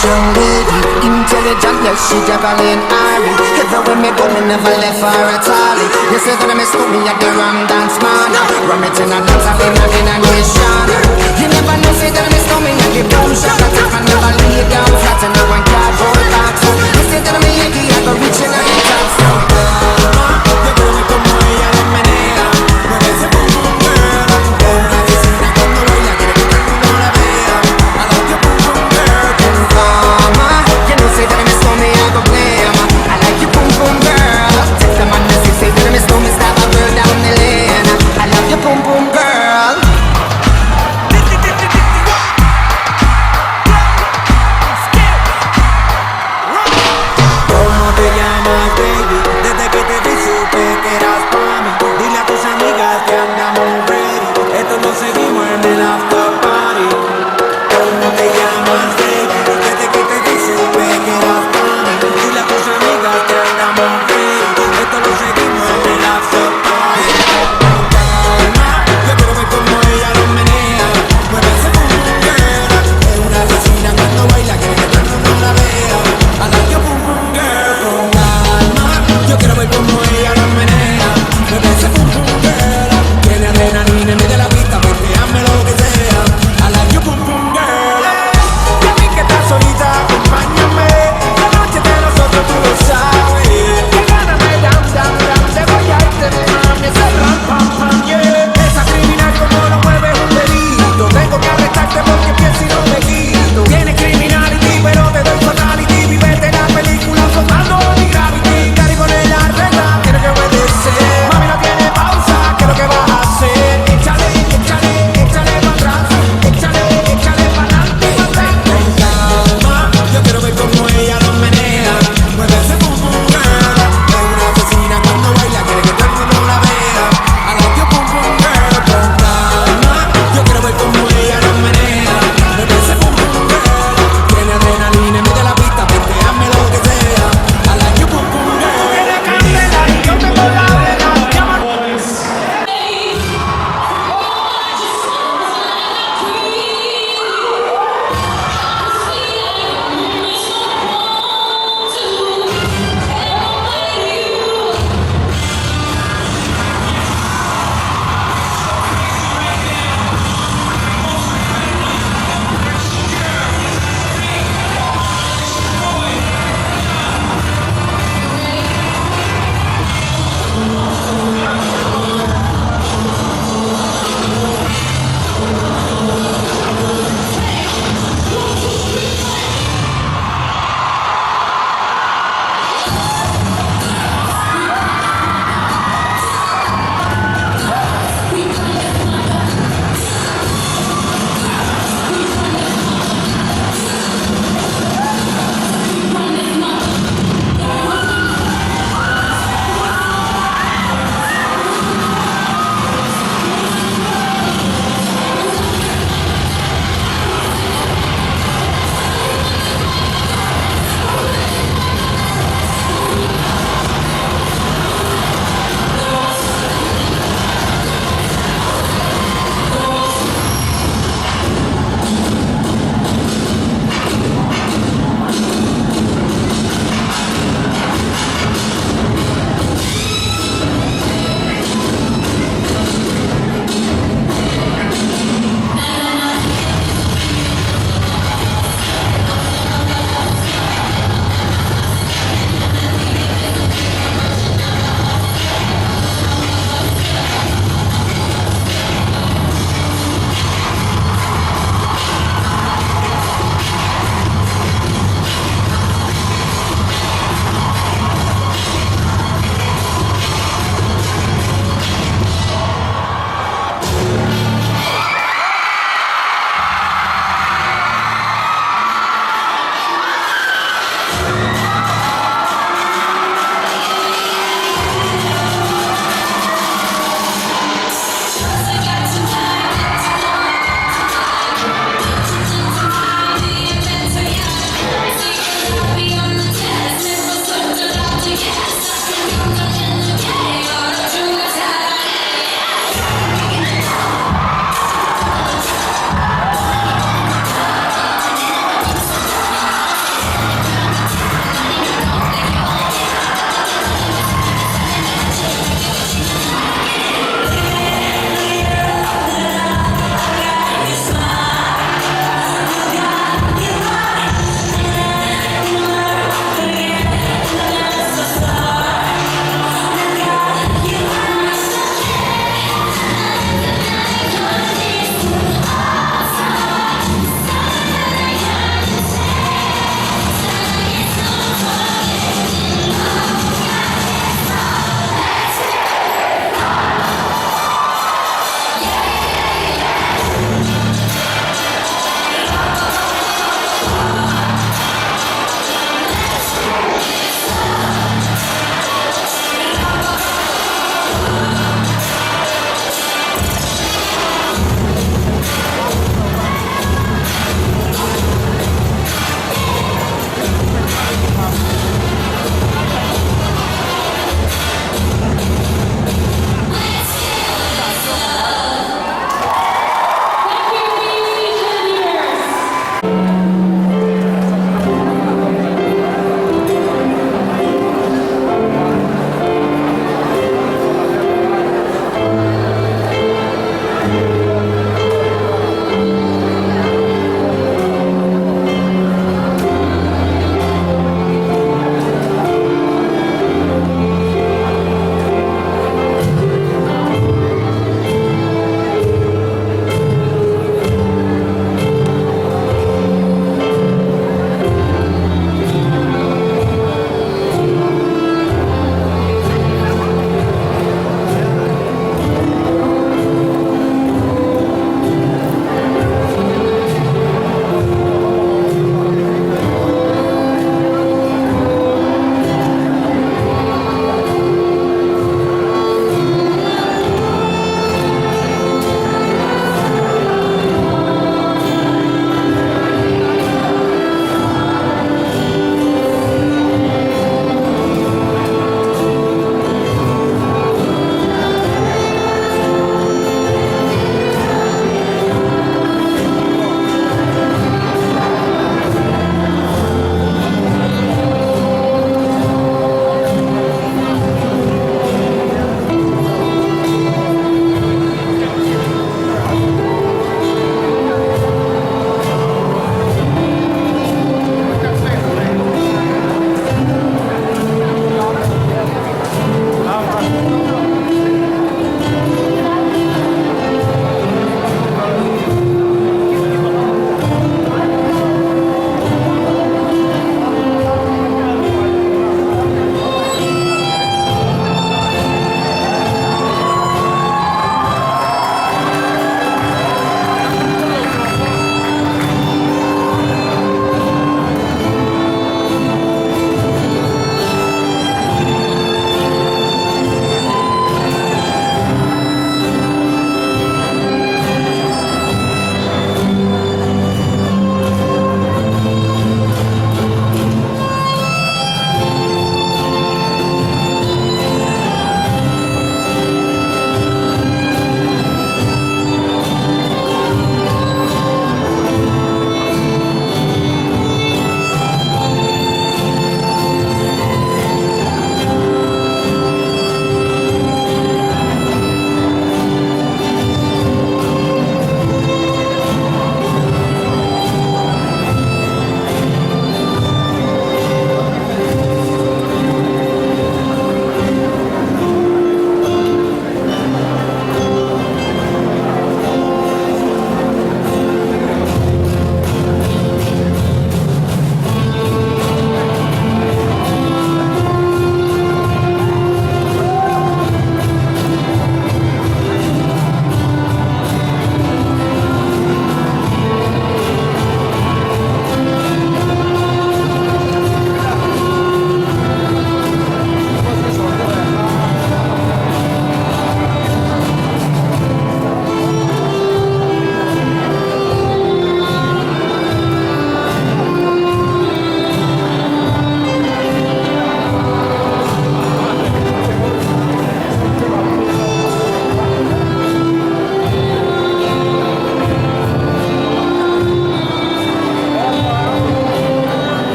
Young lady, intelligent, yes, she Jacqueline Ari. Everywhere me go, me never left for a tally. You say that I miss me at the Ram Dance Man. Ram it in a dance, I feel like in a nation. You never know, say that I miss me at the boom shop. I take my never lay down flat in a one cardboard box. You say that I'm a Yankee, I go reaching out the top. So, you're gonna come on, you're a manera. When it's a boom boom girl, oh, I can see that come the way I get it, no la vea. I love your boom boom girl, mama. You know, say that I miss me, I go blame. I like your boom boom girl. Take the man that say that I miss me, stop a girl down the lane. I love your boom boom girl.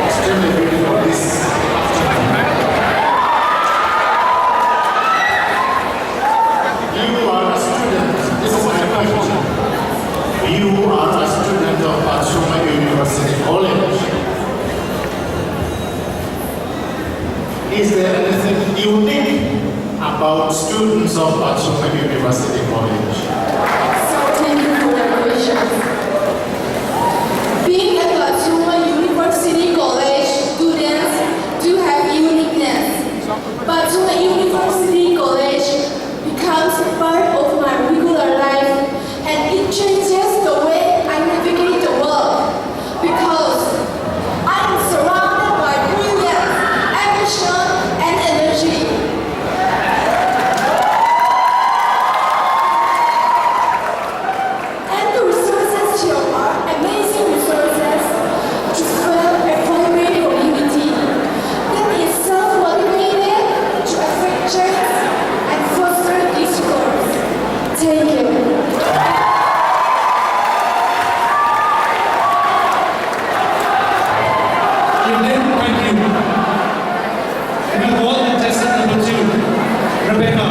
extremely beautiful this afternoon. You are a student. This is my question. You are a student of Patsuma University College. Is there anything unique about students of Patsuma University College? So thank you for the question. Being at Patsuma University College, students do have uniqueness. Patsuma University College becomes a part of my regular life, and it changes the way I navigate the world because I am surrounded by brilliance, ambition, and energy. And the resources here are amazing resources to fuel a primary community that is self-motivated to affect change and foster discourse. Thank you. Thank you. And we call contestant number 2, Rebecca.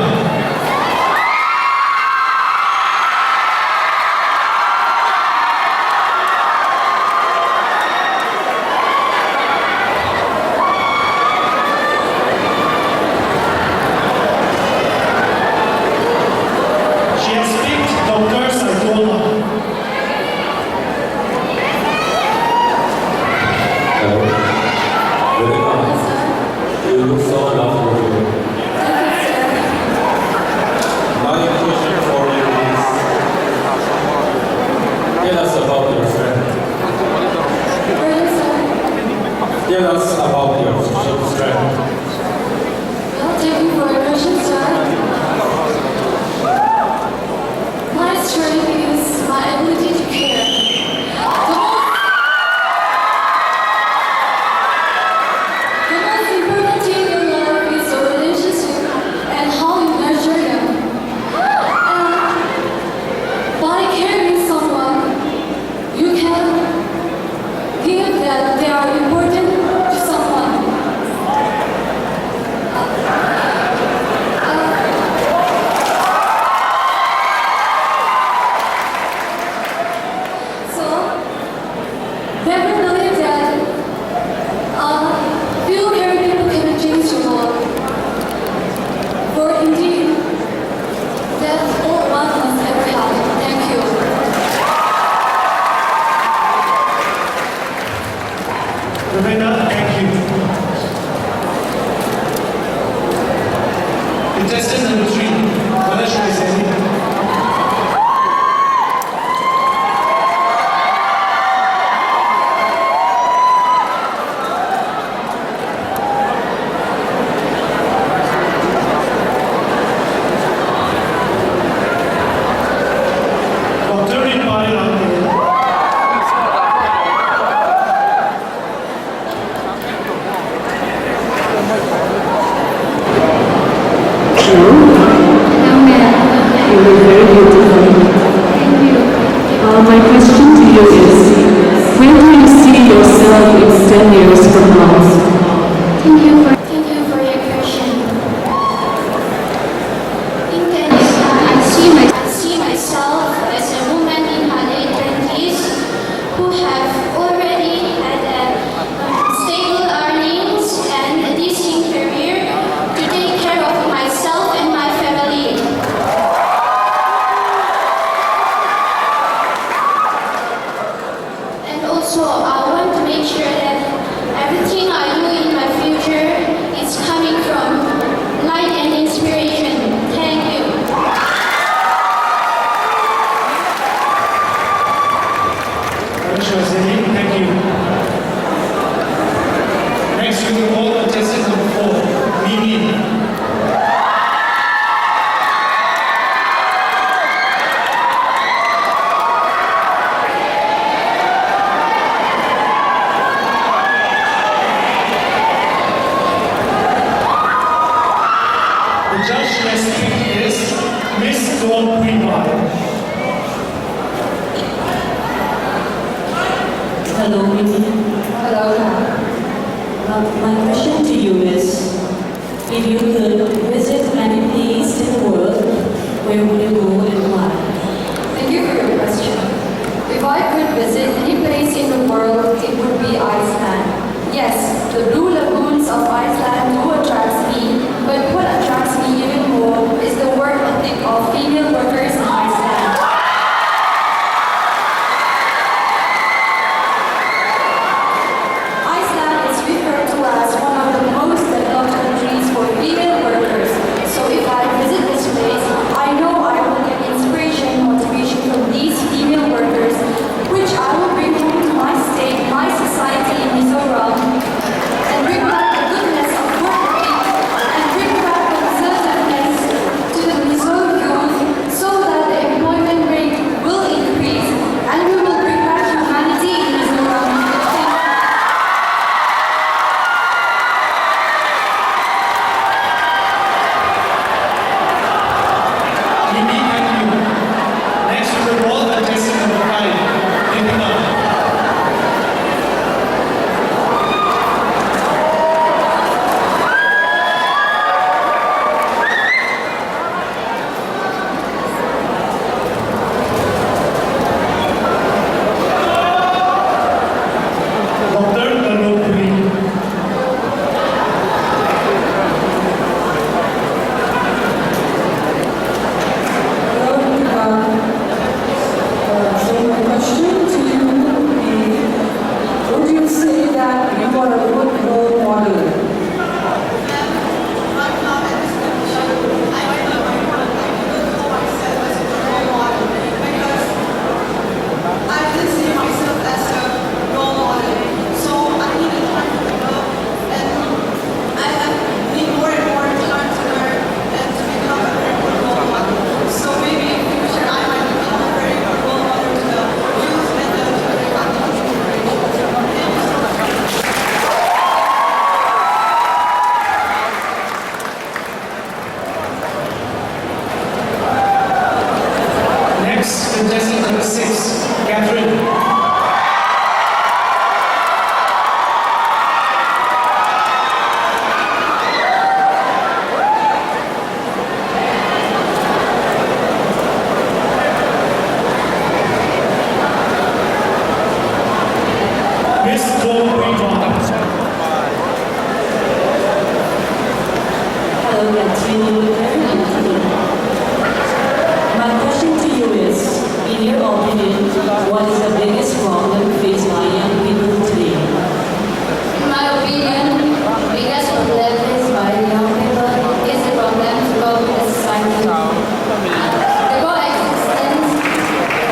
She has picked Dr. Sarkola. You look so lovely. My question for you is, tell us about your friend. Tell us about your friend. Thank you for your question, sir. My strength is my ability to care. The most important thing in life is the relationship and how you nurture them. And by caring someone, you can give that they are important to someone. So, never believe that few caring people can change the world. For indeed, that's all one must ever have. Thank you. Rebecca, thank you. Contestant number 3, Ganesh Vaisali. Dr. Ipari Ramdeo. You look very beautiful. Thank you. My question to you is, where do you see yourself in 10 years from now? Thank you for your question. In 10 years time, I see myself as a woman in her late 20s who have already had a stable earnings and a decent career to take care of myself and my family. And also, I want to make sure that everything I do in my future is coming from light and inspiration. Thank you. Ganesh Vaisali, thank you. Next, we will call contestant number 4, Mimi. The judge Hello, Minnie. Hello. My question to you is, if you could visit any place in the world, where would you go and why? Thank you for your question. If I could visit any place in the world, it would be Iceland. Yes, the blue lagoons of Iceland do attract me, but what attracts me even more is the work ethic of female workers in Iceland. Iceland is referred to as one of the most developed countries for female workers. So if I visit this place, I know I will get inspiration and motivation from these female workers, which I will bring home to my state, my society in Mizoram, and bring back the goodness of work ethic and bring back the assertiveness to the Mizoram youth so that the employment rate will increase and we will bring back humanity in Mizoram. Mimi, thank you. Next, we will roll contestant number 5, Deepika. Dr. Arun Puri. So my question to you is, would you say that you are a good role model? Next, contestant number 6, Catherine. Miss Gold Breton. Hello, Catherine. My question to you is, in your opinion, what is the biggest problem faced by young people today? In my opinion, the biggest problem faced by young people is the problem of the society. The coexistence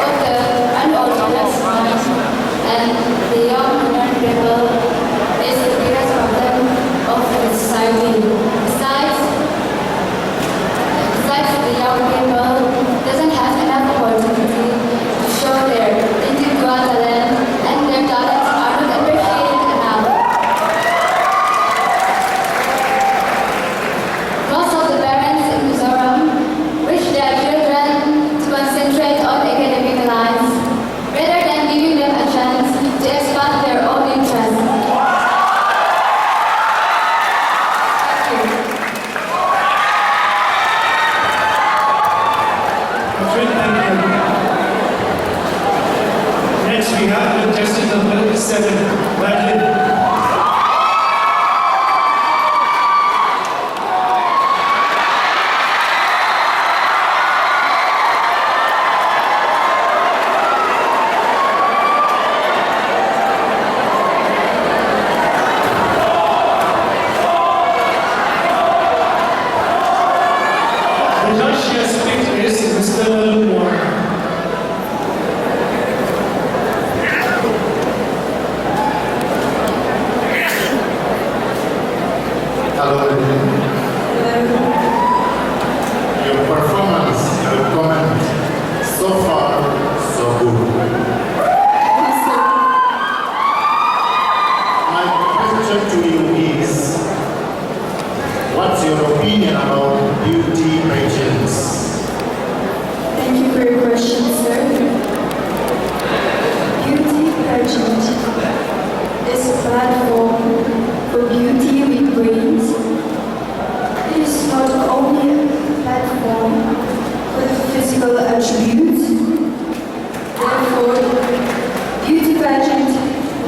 of the unorthodox mind and the young modern people is the biggest problem of the society. Besides the young people doesn't have enough opportunity to show their individual talent and their talents are not appreciated enough. Most of the parents in Mizoram wish their children to concentrate on academic lines rather than giving them a chance to expand their own interests. Thank you. Catherine, thank you. Next, we have contestant number 7, Madeline. The judge she has picked is Mr. Lumor. Hello, everyone. Your performance, your comment, so far, so good. My question to you is, what's your opinion about beauty pageants? Thank you for your question, sir. Beauty pageant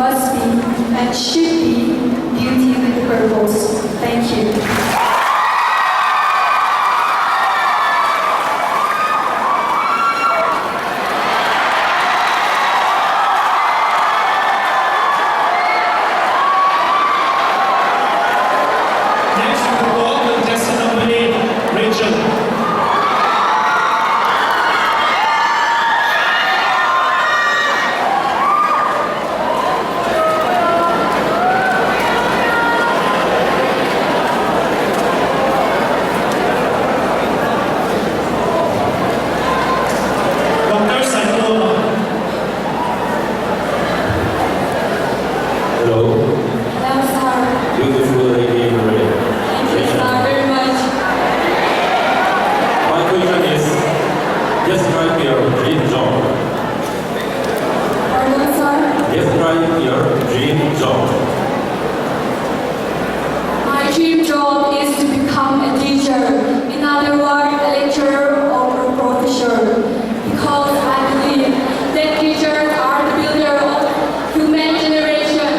must be and should be beauty with purpose. Thank you. Next, we will call contestant number 8, Rachel. Dr. Saitoma. Hello, Hello, sir. beautiful lady in red. Thank you, sir, very much. My question is, describe your dream job. Pardon, sir. Describe your dream job. My dream job is to become a teacher. In other words, a lecturer or a professor. Because I believe that teachers are the builder of human generation.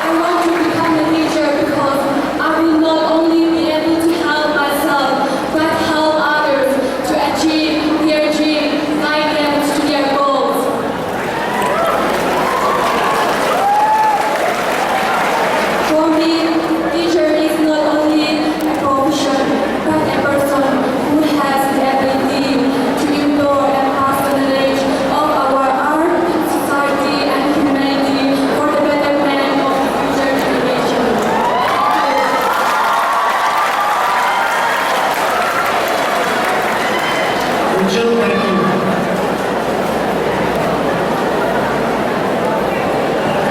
I want to become a teacher because I will not only be able to help myself, but help others to achieve their dream, guide them to their goals. For me, teacher is not only a profession, but a person who has the ability to improve and pass the knowledge of our art, society, and humanity for the betterment of future generations. Rachel, thank you.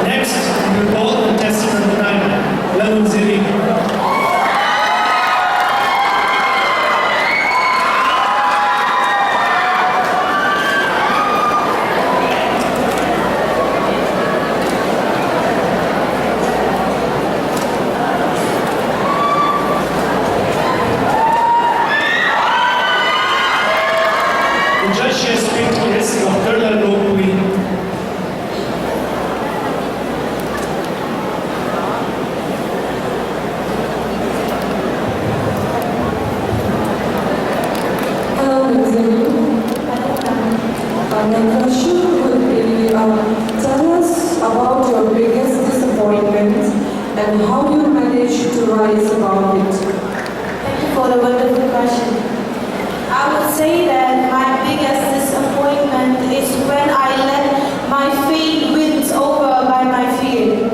Next, we will call contestant number 9, Lalun Ziri. The judge here speaking is Dr. Lalun Queen. Hello, Lizzie. My question would be, tell us about your biggest disappointment and how you managed to rise above it. Thank you for the wonderful question. I would say that my biggest disappointment is when I let my faith win over by my fear.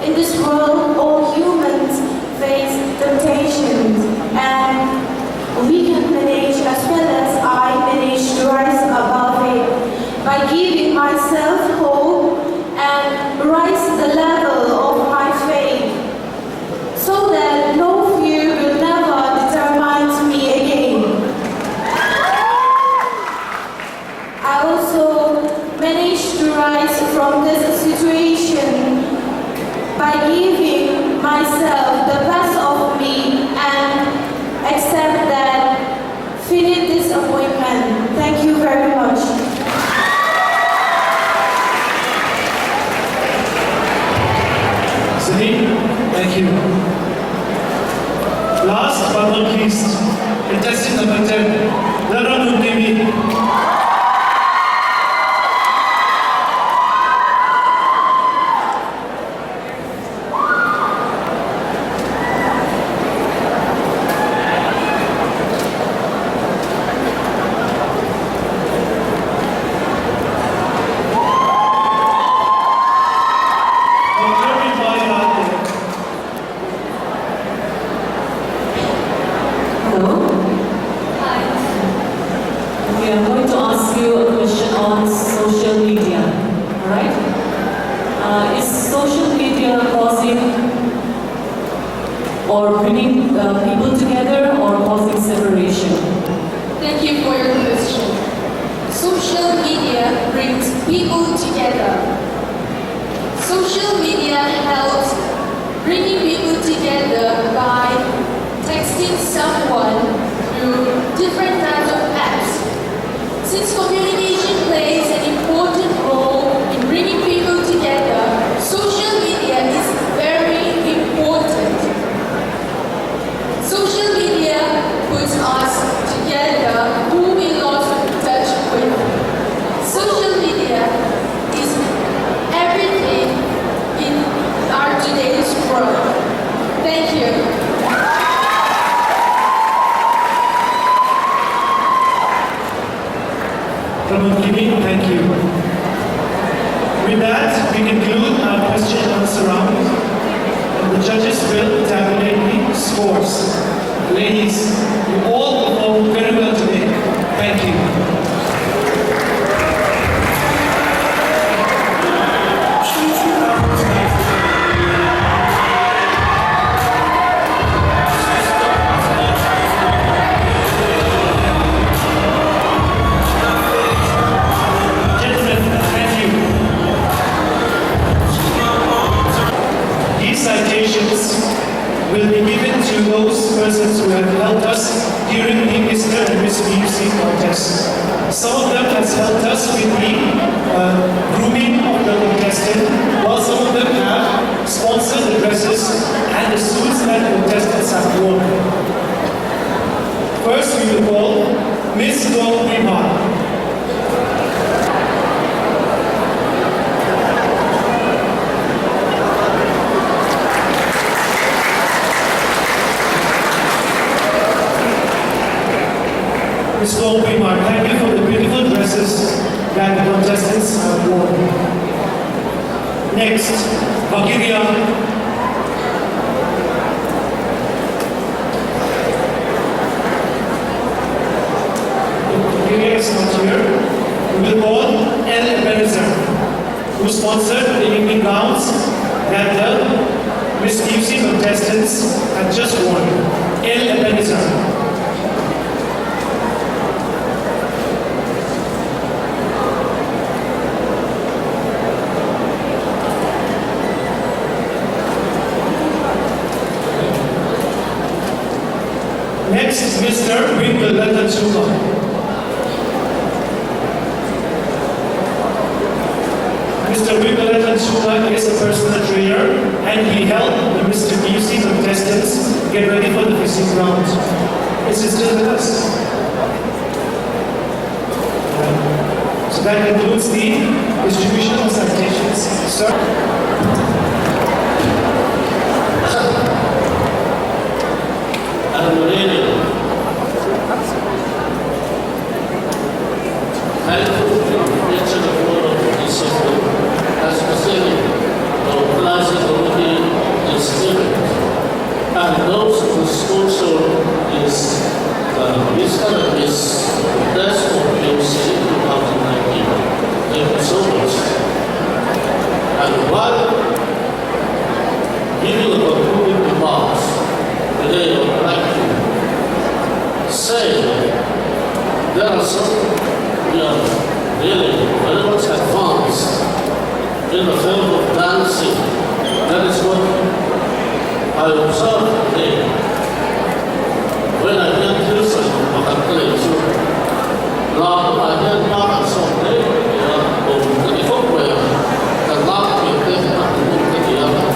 In this world, all humans face temptations, and we can manage as well as I manage to rise above it by giving myself hope and rise the level of my faith, so that no fear will never determine me again. I also managed to rise from this situation by giving myself the best of me and accept that finish disappointment. Thank you very much. Ziri, thank you. Last but not least, contestant number 10, Lalun Devi. Dr. Vibhai Rao. Hello. We are going to ask you a question on social media. Alright? Is social media causing or bringing people together or causing separation? Thank you for your question. Social media brings people together. Social media helps bringing people together by texting someone through different kinds of apps Since communication plays an important role in bringing people together, social media is very important. Social media puts us together who we lost touch with. Social media is everything in our today's world. Thank you. Pramod Kimi, thank you. With that, we conclude our question and answer round, and the judges will tabulate the scores. Ladies, you all performed very well today. Thank you. Gentlemen, thank you. These citations will be given to those persons who have helped us during the Mr. and Miss BUC contest. Some of them has helped us with the grooming of the contestant, while some of them have sponsored the dresses and the suits that contestants have worn. First, we will call Miss Dong Bimar. Ms. Dong Bimar, thank you for the beautiful dresses that the contestants have worn. Next, Valkyria. Valkyria is not here. We will call El Ebenezer, who sponsored the evening gowns that the Miss BUC contestants had just worn. El Ebenezer. Next is Mr. Winklelethan Chuma. Mr. Winklelethan Chuma is a personal trainer and he helped the Mr. BUC contestants get ready for the physics round. Is he still with us? So that concludes the distribution of citations. Sir? I'm really thankful to each and every one of these people, especially the organizing committee, the students, and those who sponsor this best of BUC 2019. Thank you so much. And while giving a concluding remarks, today I would like to say there are some we are really very much advanced in the field of dancing. That is what I observed today when I hear Kirsten Makatale. So now I hear Mark and Sunday of the footwear that Mark will take up to look at the other.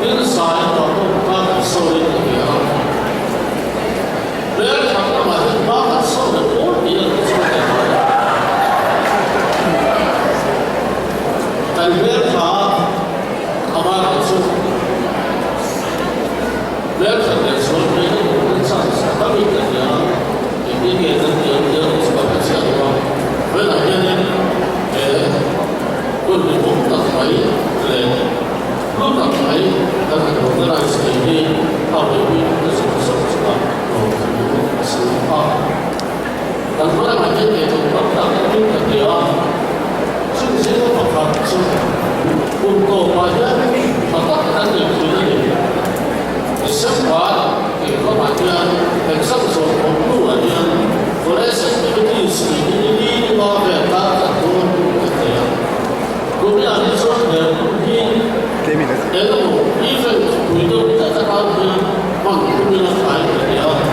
Inside of Mark and Sunday together. There come I think Mark and Sunday all here is what they are. And where are Mark and Sunday? Where can they show me the chance? Coming together, indicated the idea is what it's about. When I get in, could be booked up by look at my that I organize the day how we do this results are and when I get it, what I think that they are since they don't have some would go by that, but what can they do? The same part, they come again, and some sort of blue again, for us activities, the leading of their data don't do it there. Could be a result there, could be even we don't talk about the one who will not find the other.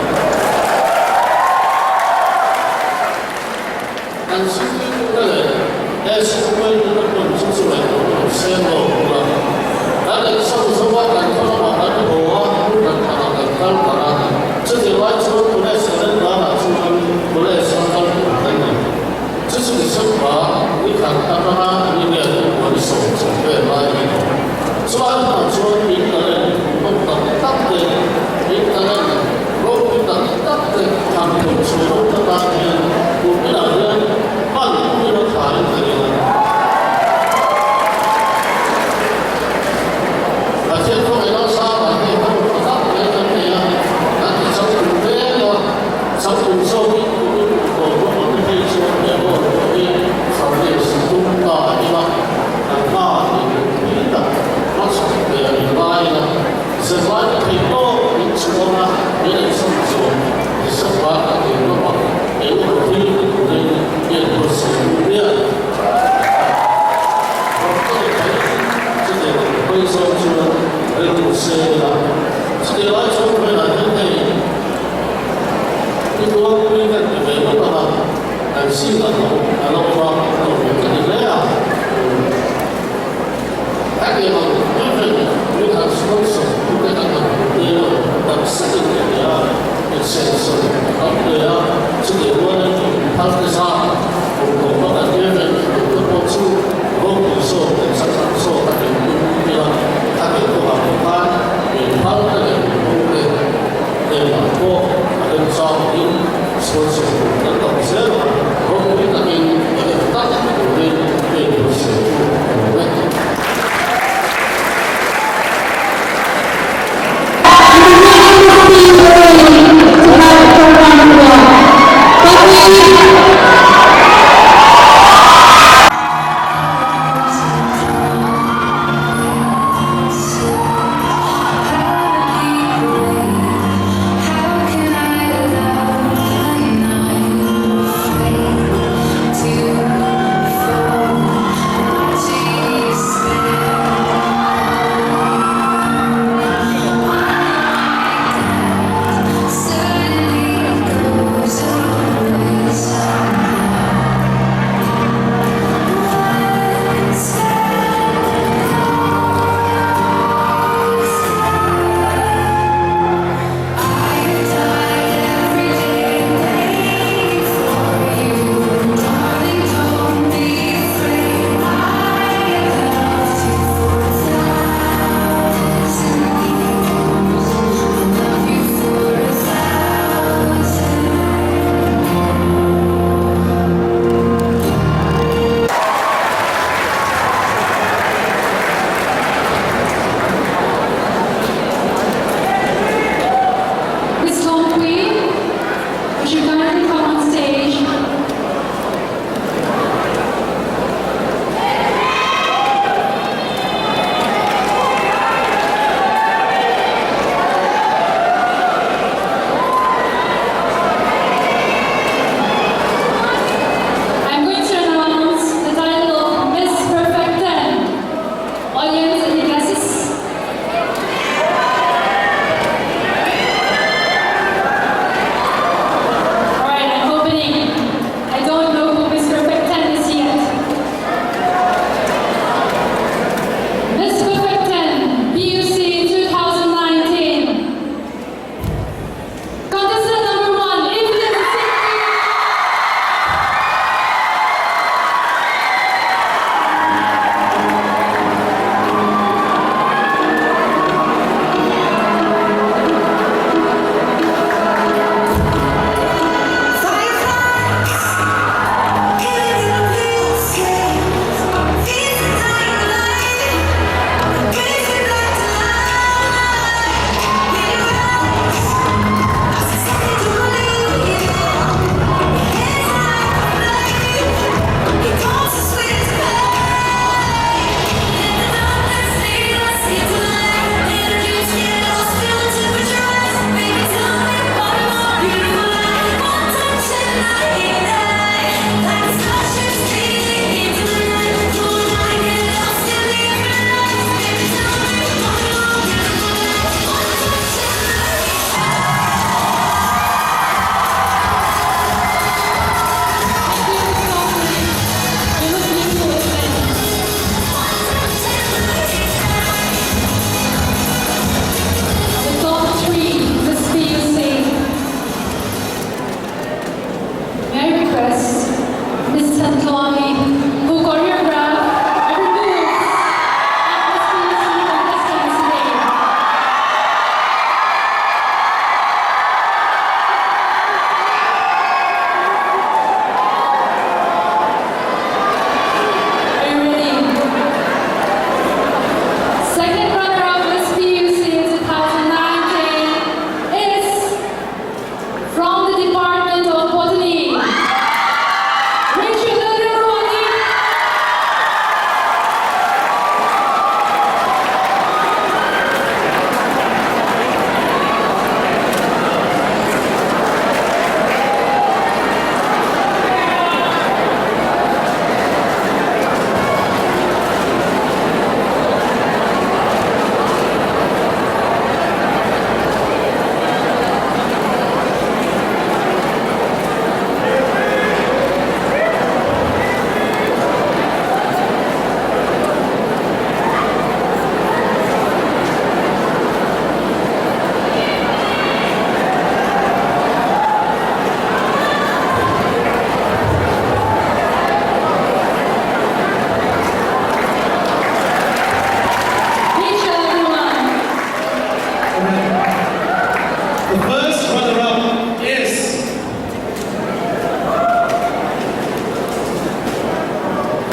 How can I love?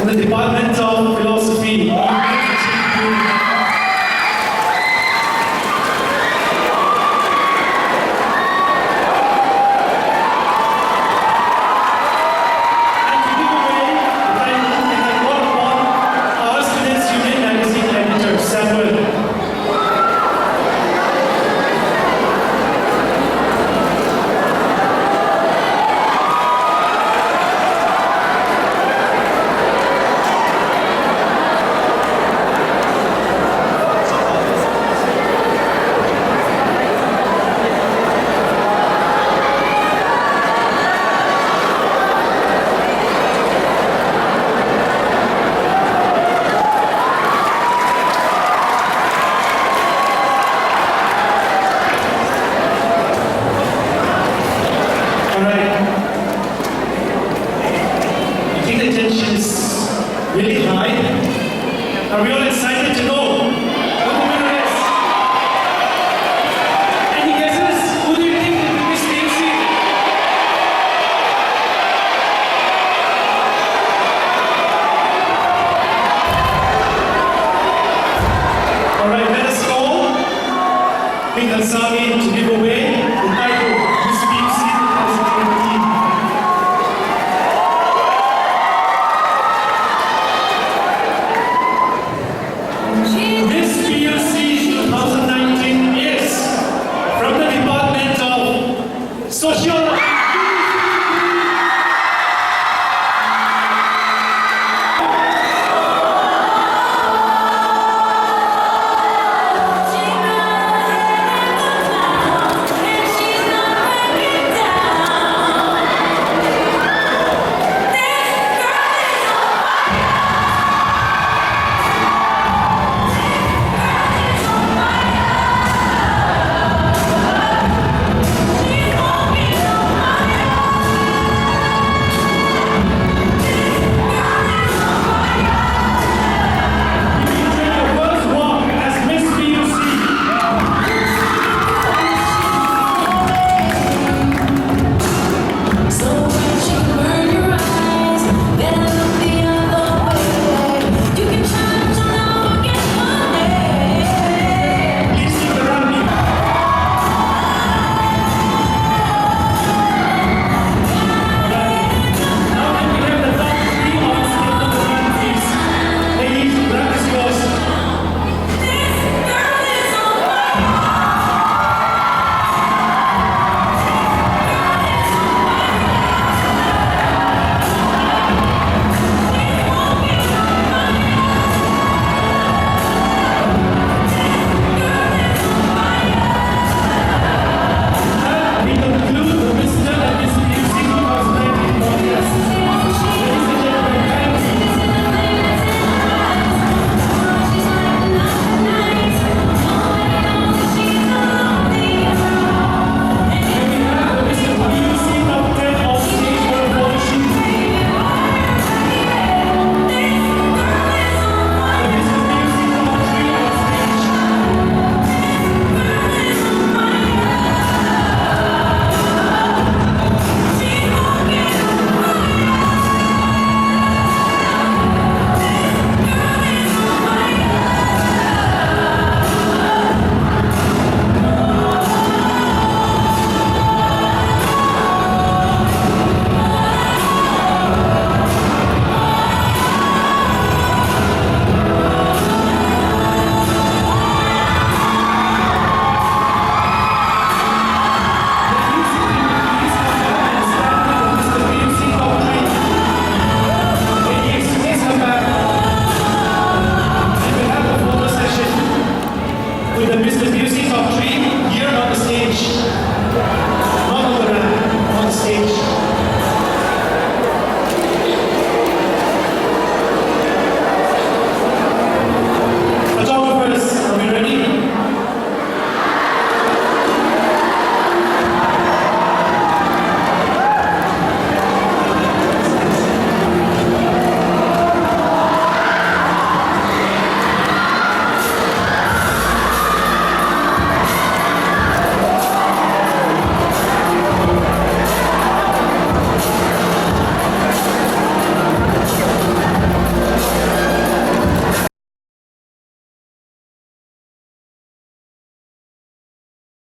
from the Department of Philosophy. Really high. Are we all excited to know who the winner is? Any guesses? Who do you think will be Miss DMC? Alright, let us go. Pingal Sabi.